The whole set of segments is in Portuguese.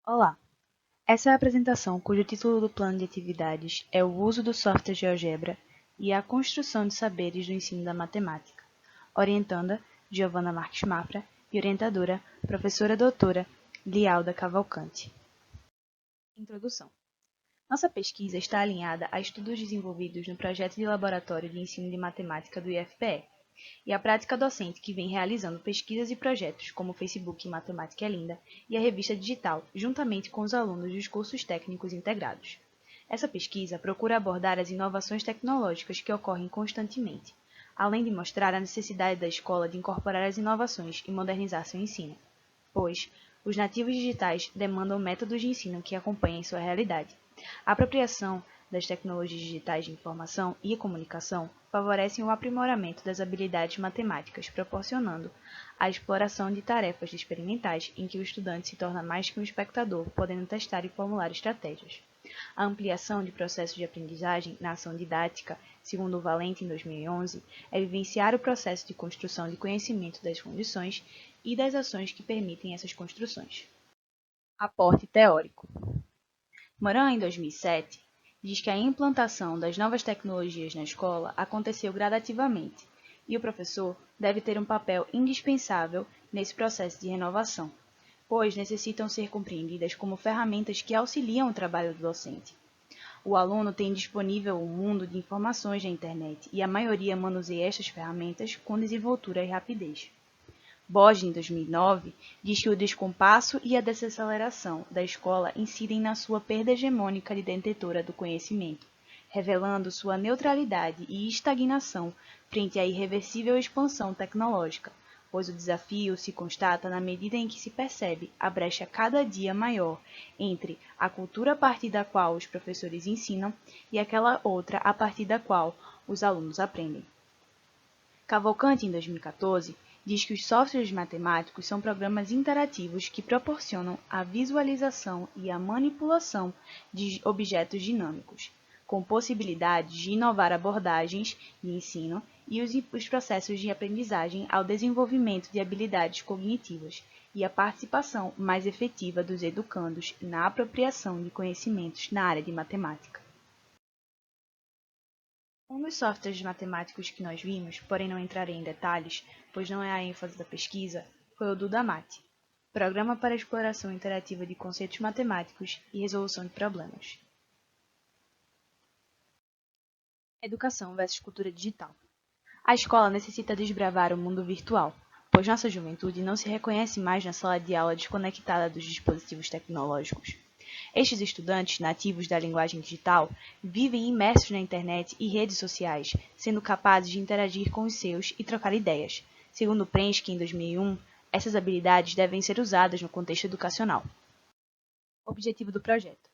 Olá! Essa é a apresentação cujo título do plano de atividades é o uso do software GeoGebra e a construção de saberes do ensino da matemática. Orientanda, Giovana Marques Mafra e orientadora, professora doutora Lialda Cavalcante. Introdução. Nossa pesquisa está alinhada a estudos desenvolvidos no projeto de laboratório de ensino de matemática do IFPE e a prática docente que vem realizando pesquisas e projetos como o Facebook Matemática é Linda e a revista digital, juntamente com os alunos dos cursos técnicos integrados. Essa pesquisa procura abordar as inovações tecnológicas que ocorrem constantemente, além de mostrar a necessidade da escola de incorporar as inovações e modernizar seu ensino, pois os nativos digitais demandam métodos de ensino que acompanhem sua realidade. A apropriação das tecnologias digitais de informação e comunicação favorecem o aprimoramento das habilidades matemáticas, proporcionando a exploração de tarefas experimentais em que o estudante se torna mais que um espectador, podendo testar e formular estratégias. A ampliação de processos de aprendizagem na ação didática, segundo o Valente em 2011, é vivenciar o processo de construção de conhecimento das condições e das ações que permitem essas construções. Aporte teórico. Moran, em 2007, diz que a implantação das novas tecnologias na escola aconteceu gradativamente e o professor deve ter um papel indispensável nesse processo de renovação, pois necessitam ser compreendidas como ferramentas que auxiliam o trabalho do docente. O aluno tem disponível um mundo de informações na internet e a maioria manuseia estas ferramentas com desenvoltura e rapidez. Bosch, em 2009, diz que o descompasso e a desaceleração da escola incidem na sua perda hegemônica de detentora do conhecimento, revelando sua neutralidade e estagnação frente à irreversível expansão tecnológica, pois o desafio se constata na medida em que se percebe a brecha cada dia maior entre a cultura a partir da qual os professores ensinam e aquela outra a partir da qual os alunos aprendem. Cavalcante, em 2014, diz que os softwares matemáticos são programas interativos que proporcionam a visualização e a manipulação de objetos dinâmicos, com possibilidades de inovar abordagens de ensino e os processos de aprendizagem ao desenvolvimento de habilidades cognitivas e a participação mais efetiva dos educandos na apropriação de conhecimentos na área de matemática. Um dos softwares matemáticos que nós vimos, porém não entrarei em detalhes, pois não é a ênfase da pesquisa, foi o Dudamate, Programa para Exploração Interativa de Conceitos Matemáticos e Resolução de Problemas. Educação versus cultura digital. A escola necessita desbravar o mundo virtual, pois nossa juventude não se reconhece mais na sala de aula desconectada dos dispositivos tecnológicos. Estes estudantes nativos da linguagem digital vivem imersos na internet e redes sociais, sendo capazes de interagir com os seus e trocar ideias. Segundo Prensky, em 2001, essas habilidades devem ser usadas no contexto educacional. Objetivo do projeto.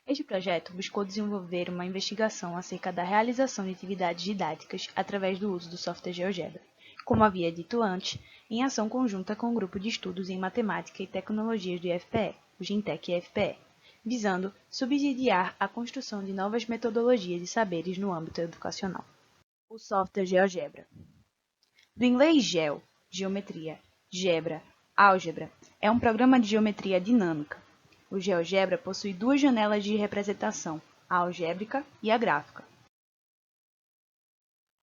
Este projeto buscou desenvolver uma investigação acerca da realização de atividades didáticas através do uso do software GeoGebra, como havia dito antes, em ação conjunta com o Grupo de Estudos em Matemática e Tecnologias do IFPE, o GINTEC IFPE, visando subsidiar a construção de novas metodologias e saberes no âmbito educacional. O software GeoGebra. Do inglês geo, geometria, gebra, álgebra, é um programa de geometria dinâmica. O GeoGebra possui duas janelas de representação, a algébrica e a gráfica.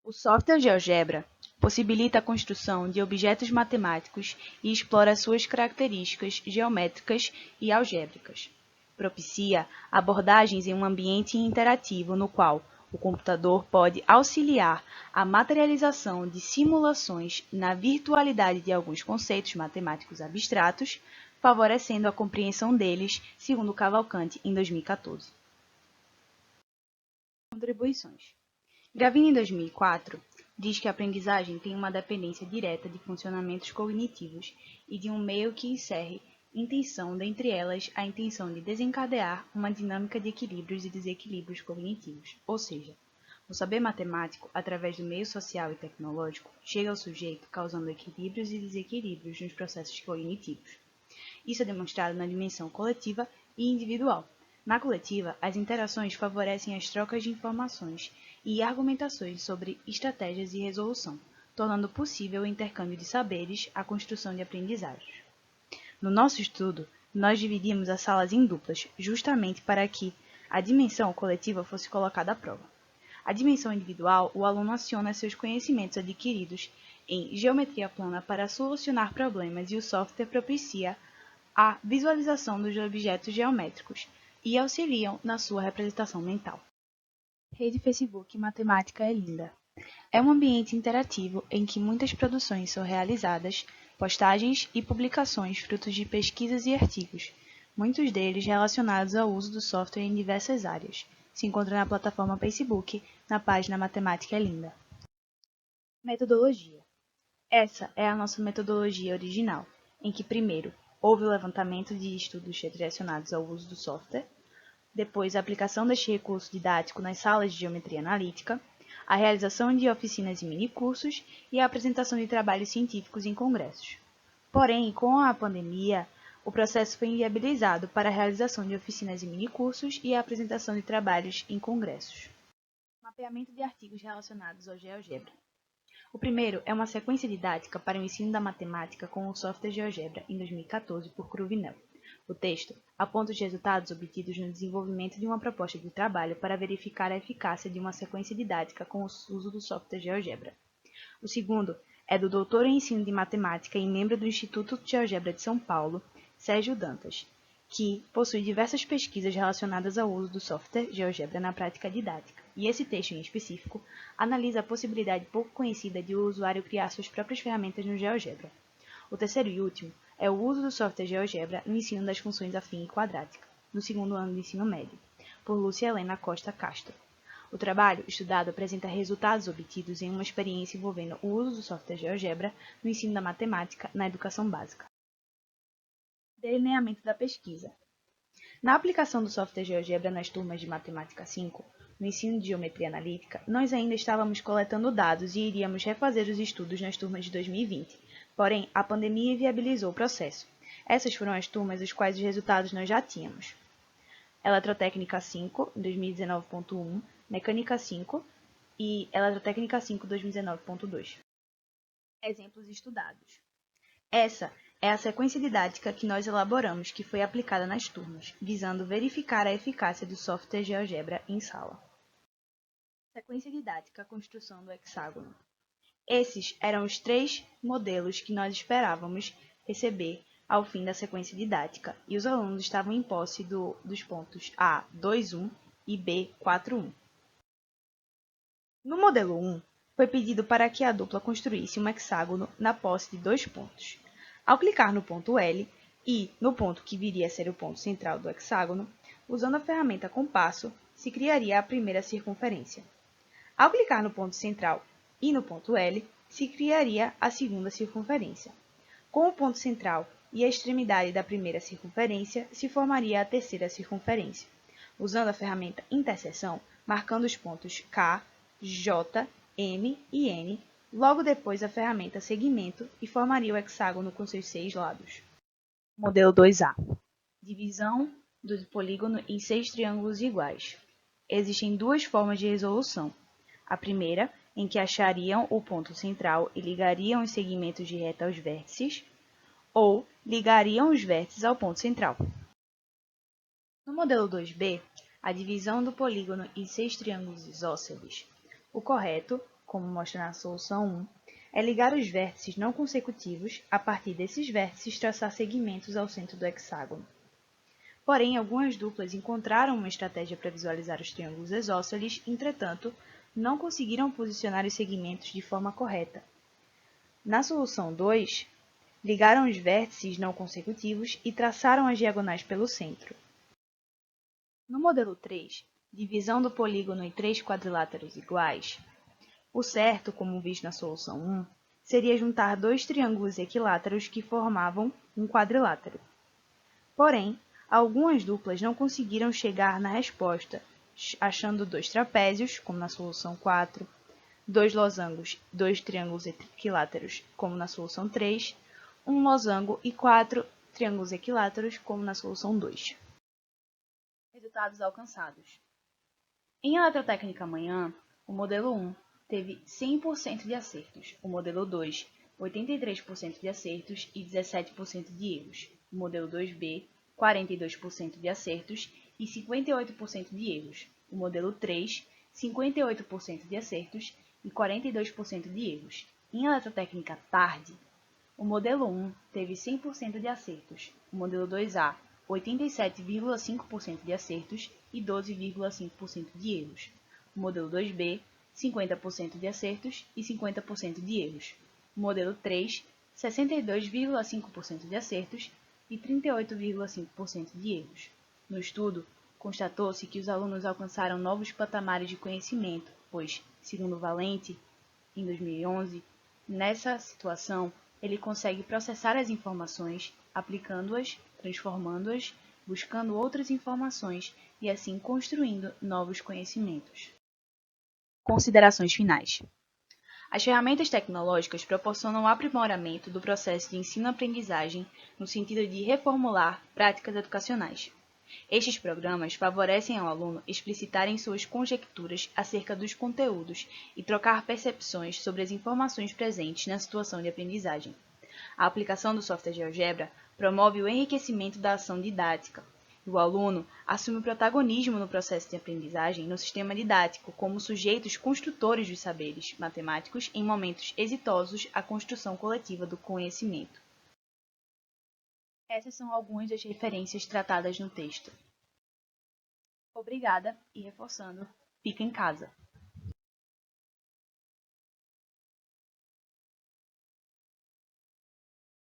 O software GeoGebra possibilita a construção de objetos matemáticos e explora suas características geométricas e algébricas. Propicia abordagens em um ambiente interativo no qual o computador pode auxiliar a materialização de simulações na virtualidade de alguns conceitos matemáticos abstratos, favorecendo a compreensão deles, segundo Cavalcante, em 2014. Contribuições. Gravina, em 2004, diz que a aprendizagem tem uma dependência direta de funcionamentos cognitivos e de um meio que encerre intenção, dentre elas a intenção de desencadear uma dinâmica de equilíbrios e desequilíbrios cognitivos, ou seja, o saber matemático, através do meio social e tecnológico, chega ao sujeito causando equilíbrios e desequilíbrios nos processos cognitivos. Isso é demonstrado na dimensão coletiva e individual. Na coletiva, as interações favorecem as trocas de informações e argumentações sobre estratégias de resolução, tornando possível o intercâmbio de saberes, a construção de aprendizagens. No nosso estudo, nós dividimos as salas em duplas, justamente para que a dimensão coletiva fosse colocada à prova. A dimensão individual, o aluno aciona seus conhecimentos adquiridos em geometria plana para solucionar problemas e o software propicia a visualização dos objetos geométricos e auxiliam na sua representação mental. Rede Facebook Matemática é Linda. É um ambiente interativo em que muitas produções são realizadas, postagens e publicações frutos de pesquisas e artigos, muitos deles relacionados ao uso do software em diversas áreas. Se encontra na plataforma Facebook, na página Matemática é Linda. Metodologia. Essa é a nossa metodologia original, em que primeiro houve o levantamento de estudos direcionados ao uso do software, depois a aplicação deste recurso didático nas salas de geometria analítica, a realização de oficinas e minicursos e a apresentação de trabalhos científicos em congressos. Porém, com a pandemia, o processo foi inviabilizado para a realização de oficinas e minicursos e a apresentação de trabalhos em congressos. Mapeamento de artigos relacionados ao GeoGebra. O primeiro é uma sequência didática para o ensino da matemática com o software GeoGebra, em 2014, por Cruvinel. O texto aponta os resultados obtidos no desenvolvimento de uma proposta de trabalho para verificar a eficácia de uma sequência didática com o uso do software GeoGebra. O segundo é do doutor em ensino de matemática e membro do Instituto GeoGebra de São Paulo, Sérgio Dantas, que possui diversas pesquisas relacionadas ao uso do software GeoGebra na prática didática, e esse texto em específico analisa a possibilidade pouco conhecida de o usuário criar suas próprias ferramentas no GeoGebra. O terceiro e último é o uso do software GeoGebra no ensino das funções afim e quadrática, no segundo ano do ensino médio, por Lúcia Helena Costa Castro. O trabalho estudado apresenta resultados obtidos em uma experiência envolvendo o uso do software GeoGebra no ensino da matemática na educação básica. Delineamento da pesquisa. Na aplicação do software GeoGebra nas turmas de Matemática 5, no ensino de Geometria Analítica, nós ainda estávamos coletando dados e iríamos refazer os estudos nas turmas de 2020. Porém, a pandemia inviabilizou o processo. Essas foram as turmas os quais os resultados nós já tínhamos. Eletrotécnica 5, 2019.1, Mecânica 5 e Eletrotécnica 5, 2019.2. Exemplos estudados. Essa é a sequência didática que nós elaboramos que foi aplicada nas turmas, visando verificar a eficácia do software GeoGebra em sala. Sequência didática Construção do hexágono. Esses eram os 3 modelos que nós esperávamos receber ao fim da sequência didática, e os alunos estavam em posse dos pontos A 2.1 e B 4.1. No modelo 1, foi pedido para que a dupla construísse um hexágono na posse de 2 pontos. Ao clicar no ponto L e no ponto que viria a ser o ponto central do hexágono, usando a ferramenta compasso, se criaria a primeira circunferência. Ao clicar no ponto central e no ponto L, se criaria a segunda circunferência. Com o ponto central e a extremidade da primeira circunferência, se formaria a terceira circunferência, usando a ferramenta interseção, marcando os pontos K, J, M e N, logo depois a ferramenta segmento e formaria o hexágono com seus 6 lados. Modelo 2A. Divisão do polígono em 6 triângulos iguais. Existem 2 formas de resolução. A primeira, em que achariam o ponto central e ligariam os segmentos de reta aos vértices, ou ligariam os vértices ao ponto central. No modelo 2B, a divisão do polígono em 6 triângulos isósceles. O correto, como mostra na solução 1, é ligar os vértices não consecutivos, a partir desses vértices traçar segmentos ao centro do hexágono. Porém, algumas duplas encontraram uma estratégia para visualizar os triângulos isósceles, entretanto, não conseguiram posicionar os segmentos de forma correta. Na solução 2, ligaram os vértices não consecutivos e traçaram as diagonais pelo centro. No modelo 3, divisão do polígono em 3 quadriláteros iguais, o certo, como visto na solução 1, seria juntar 2 triângulos equiláteros que formavam um quadrilátero. Porém, algumas duplas não conseguiram chegar na resposta, achando 2 trapézios, como na solução 4, 2 losangos, 2 triângulos equiláteros, como na solução 3, um losango e 4 triângulos equiláteros, como na solução 2. Resultados alcançados. Em Eletrotécnica Manhã, o modelo 1 teve 100% de acertos, o modelo 2, 83% de acertos e 17% de erros, o modelo 2B, 42% de acertos e 58% de erros. O modelo 3, 58% de acertos e 42% de erros. Em eletrotécnica tarde, o modelo 1 teve 100% de acertos, o modelo 2A, 87,5% de acertos e 12,5% de erros. O modelo 2B, 50% de acertos e 50% de erros. O modelo 3, 62,5% de acertos e 38,5% de erros. No estudo, constatou-se que os alunos alcançaram novos patamares de conhecimento, pois, segundo Valente, em 2011, nessa situação, ele consegue processar as informações, aplicando-as, transformando-as, buscando outras informações e assim construindo novos conhecimentos. Considerações finais. As ferramentas tecnológicas proporcionam o aprimoramento do processo de ensino-aprendizagem no sentido de reformular práticas educacionais. Estes programas favorecem ao aluno explicitarem suas conjecturas acerca dos conteúdos e trocar percepções sobre as informações presentes na situação de aprendizagem. A aplicação do software GeoGebra promove o enriquecimento da ação didática. O aluno assume o protagonismo no processo de aprendizagem no sistema didático como sujeitos construtores dos saberes matemáticos em momentos exitosos à construção coletiva do conhecimento. Essas são algumas das referências tratadas no texto. Obrigada e reforçando, fica em casa.